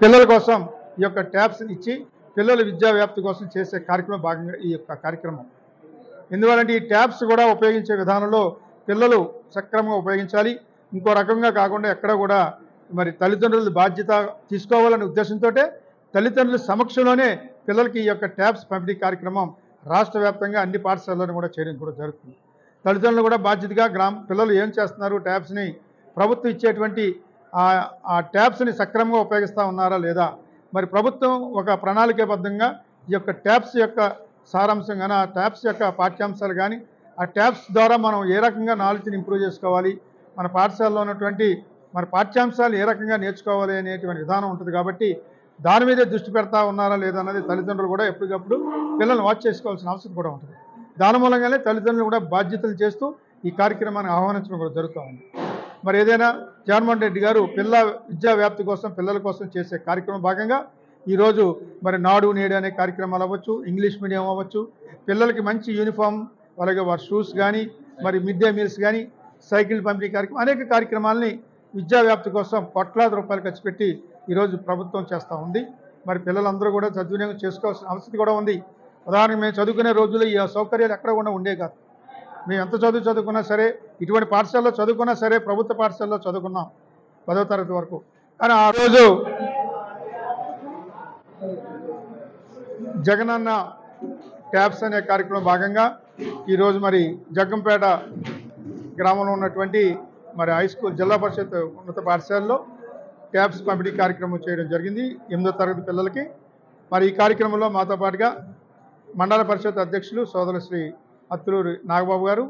పిల్లల కోసం ఈ యొక్క ట్యాబ్స్ ఇచ్చి పిల్లల విద్యా వ్యాప్తి కోసం చేసే కార్యక్రమం భాగంగా ఈ యొక్క కార్యక్రమం. ఎందువలంటే ఈ ట్యాబ్స్ కూడా ఉపయోగించే విధానంలో పిల్లలు సక్రమంగా ఉపయోగించాలి. ఇంకో రకంగా కాకుండా ఎక్కడ కూడా మరి తల్లిదండ్రుల బాధ్యత తీసుకోవాలనే ఉద్దేశంతో తల్లిదండ్రుల సమక్షంలోనే పిల్లలకి ఈ యొక్క ట్యాబ్స్ పంపిణీ కార్యక్రమం రాష్ట్ర వ్యాప్తంగా అన్ని పాఠశాలలను కూడా చేయడం కూడా జరుగుతుంది. తల్లిదండ్రులు కూడా బాధ్యతగా పిల్లలు ఏం చేస్తున్నారు, ట్యాబ్స్ని ప్రభుత్వం ఇచ్చేటువంటి ఆ ట్యాబ్స్ని సక్రమంగా ఉపయోగిస్తూ ఉన్నారా లేదా, మరి ప్రభుత్వం ఒక ప్రణాళికాబద్ధంగా ఈ యొక్క ట్యాబ్స్ యొక్క సారాంశం కానీ, ఆ ట్యాబ్స్ యొక్క పాఠ్యాంశాలు కానీ, ఆ ట్యాబ్స్ ద్వారా మనం ఏ రకంగా నాలెడ్జ్ని ఇంప్రూవ్ చేసుకోవాలి, మన పాఠశాలలో ఉన్నటువంటి మన పాఠ్యాంశాలు ఏ రకంగా నేర్చుకోవాలి అనేటువంటి విధానం ఉంటుంది. కాబట్టి దాని మీదే దృష్టి పెడతా ఉన్నారా లేదా అన్నది తల్లిదండ్రులు కూడా ఎప్పటికప్పుడు పిల్లల్ని వాచ్ చేసుకోవాల్సిన అవసరం కూడా ఉంటుంది. దాని మూలంగానే తల్లిదండ్రులు కూడా బాధ్యతలు చేస్తూ ఈ కార్యక్రమాన్ని ఆహ్వానించడం కూడా జరుగుతూ ఉంది. మరి ఏదైనా జగన్మోహన్ రెడ్డి గారు విద్యా వ్యాప్తి కోసం పిల్లల కోసం చేసే కార్యక్రమం భాగంగా ఈరోజు మరి నాడు నేడు అనే కార్యక్రమాలు అవ్వచ్చు, ఇంగ్లీష్ మీడియం అవ్వచ్చు, పిల్లలకి మంచి యూనిఫామ్, అలాగే వారి షూస్ కానీ, మరి మిడ్ డే మీల్స్ కానీ, సైకిల్ పంపిణీ కార్యక్రమం, అనేక కార్యక్రమాలని విద్యా వ్యాప్తి కోసం కోట్లాది రూపాయలు ఖర్చు పెట్టి ఈరోజు ప్రభుత్వం చేస్తూ ఉంది. మరి పిల్లలందరూ కూడా సద్వినియోగం చేసుకోవాల్సిన అవసరం కూడా ఉంది. ఉదాహరణకు మేము చదువుకునే రోజుల్లో ఈ సౌకర్యాలు ఎక్కడ కూడా ఉండే కాదు. మేము ఎంత చదువుకున్నా సరే, ఇటువంటి పాఠశాలలో చదువుకున్నా సరే, ప్రభుత్వ పాఠశాలలో చదువుకున్నాం 10వ తరగతి వరకు. కానీ ఆ రోజు జగనన్న ట్యాబ్స్ అనే కార్యక్రమం భాగంగా ఈరోజు మరి జగ్గంపేట గ్రామంలో ఉన్నటువంటి మరి హై స్కూల్ జిల్లా పరిషత్ ఉన్నత పాఠశాలలో ట్యాబ్స్ పంపిణీ కార్యక్రమం చేయడం జరిగింది 8వ తరగతి పిల్లలకి. మరి ఈ కార్యక్రమంలో మాతో పాటుగా మండల పరిషత్ అధ్యక్షులు సోదరు శ్రీ అత్తులూరి నాగబాబు గారు,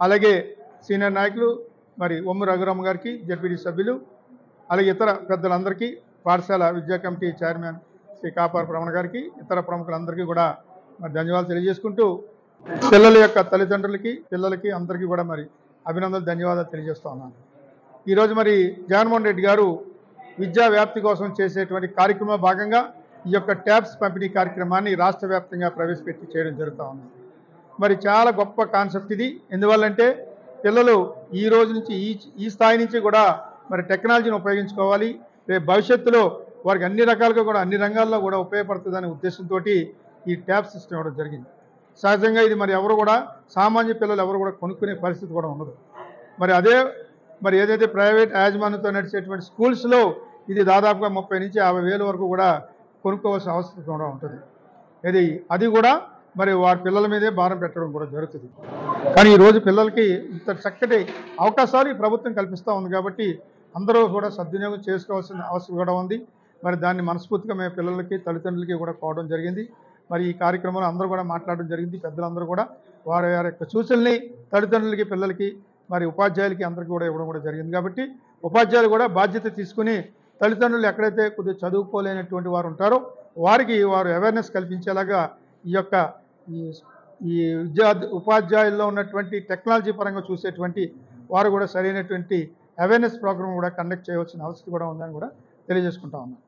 అలాగే సీనియర్ నాయకులు మరి ఒమ్ము రఘురామ గారికి, జడ్పీటీ సభ్యులు, అలాగే ఇతర పెద్దలందరికీ, పాఠశాల విద్యా కమిటీ చైర్మన్ శ్రీ కాపార్ రమణ గారికి, ఇతర ప్రముఖులందరికీ కూడా మరి ధన్యవాదాలు తెలియజేసుకుంటూ పిల్లల యొక్క తల్లిదండ్రులకి, పిల్లలకి అందరికీ కూడా మరి అభినందనలు, ధన్యవాదాలు తెలియజేస్తూ ఉన్నాను. ఈరోజు మరి జగన్మోహన్ రెడ్డి గారు విద్యా వ్యాప్తి కోసం చేసేటువంటి కార్యక్రమంలో భాగంగా ఈ యొక్క ట్యాబ్స్ పంపిణీ కార్యక్రమాన్ని రాష్ట్ర వ్యాప్తంగా ప్రవేశపెట్టి చేయడం జరుగుతూ ఉంది. మరి చాలా గొప్ప కాన్సెప్ట్ ఇది. ఎందువల్లంటే పిల్లలు ఈ రోజు నుంచి ఈ స్థాయి నుంచి కూడా మరి టెక్నాలజీని ఉపయోగించుకోవాలి. రేపు భవిష్యత్తులో వారికి అన్ని రకాలుగా కూడా అన్ని రంగాల్లో కూడా ఉపయోగపడుతుందనే ఉద్దేశంతో ఈ ట్యాబ్ సిస్టమ్ ఇవ్వడం జరిగింది. సహజంగా ఇది మరి ఎవరు కూడా సామాన్య పిల్లలు ఎవరు కూడా కొనుక్కునే పరిస్థితి కూడా ఉండదు. మరి ఏదైతే ప్రైవేట్ యాజమాన్యంతో నడిచేటువంటి స్కూల్స్లో ఇది దాదాపుగా 30 నుంచి 50 వేల వరకు కూడా కొనుక్కోవాల్సిన అవసరం కూడా ఉంటుంది. అది కూడా మరి వారి పిల్లల మీదే భారం పెట్టడం కూడా జరుగుతుంది. కానీ ఈరోజు పిల్లలకి ఇంత చక్కటి అవకాశాలు ఈ ప్రభుత్వం కల్పిస్తూ ఉంది. కాబట్టి అందరూ కూడా సద్వినియోగం చేసుకోవాల్సిన అవసరం కూడా ఉంది. మరి దాన్ని మనస్ఫూర్తిగా మేము పిల్లలకి, తల్లిదండ్రులకి కూడా కోవడం జరిగింది. మరి ఈ కార్యక్రమంలో అందరూ కూడా మాట్లాడడం జరిగింది. పెద్దలందరూ కూడా వారి యొక్క సూచనల్ని తల్లిదండ్రులకి, పిల్లలకి, మరి ఉపాధ్యాయులకి అందరికీ కూడా ఇవ్వడం కూడా జరిగింది. కాబట్టి ఉపాధ్యాయులు కూడా బాధ్యత తీసుకుని తల్లిదండ్రులు ఎక్కడైతే కొద్దిగా చదువుకోలేనటువంటి వారు ఉంటారో వారికి వారు అవేర్నెస్ కల్పించేలాగా ఈ ఉపాధ్యాయుల్లో ఉన్నటువంటి టెక్నాలజీ పరంగా చూసేటువంటి వారు కూడా సరైనటువంటి అవేర్నెస్ ప్రోగ్రామ్ కూడా కండక్ట్ చేయవలసిన అవసరం కూడా ఉందని కూడా తెలియజేసుకుంటా ఉన్నాను.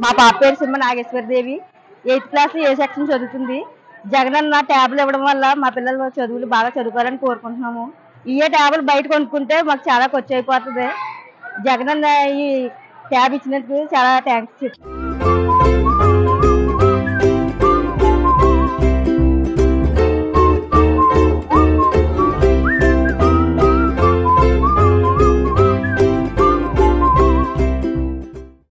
మా పాప పేరు సింహ నాగేశ్వరదేవి, 8th క్లాస్ ఏ సెక్షన్ చదువుతుంది. జగనన్న ట్యాబ్లు ఇవ్వడం వల్ల మా పిల్లలు చదువులు బాగా చదువుకోవాలని కోరుకుంటున్నాము. ఈ ట్యాబ్లు బయట కొనుక్కుంటే మాకు చాలా ఖర్చు అయిపోతుంది. జగనన్న ఈ ట్యాబ్ ఇచ్చినందుకు చాలా థ్యాంక్స్.